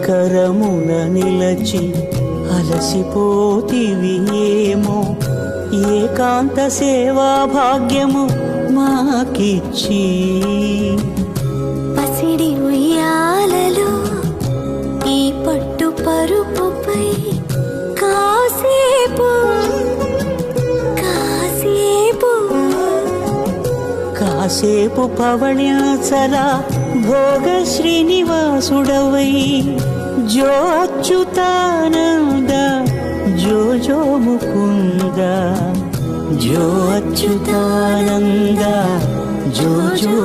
కరమున నిలచి అలసిపోతివి ఏమో, ఏకాంత సేవా భాగ్యము మాకిచ్చి. పసిడి ఉయ్యాలలో ఈ పట్టు పరుపుపై కాసేపు కాసేపు కాసేపు పవళ్యాచలా భోగ శ్రీనివాసుడవై, జో అచ్యుతానంద జో జో ముకుంద, జో అచ్యుతానంద జో జో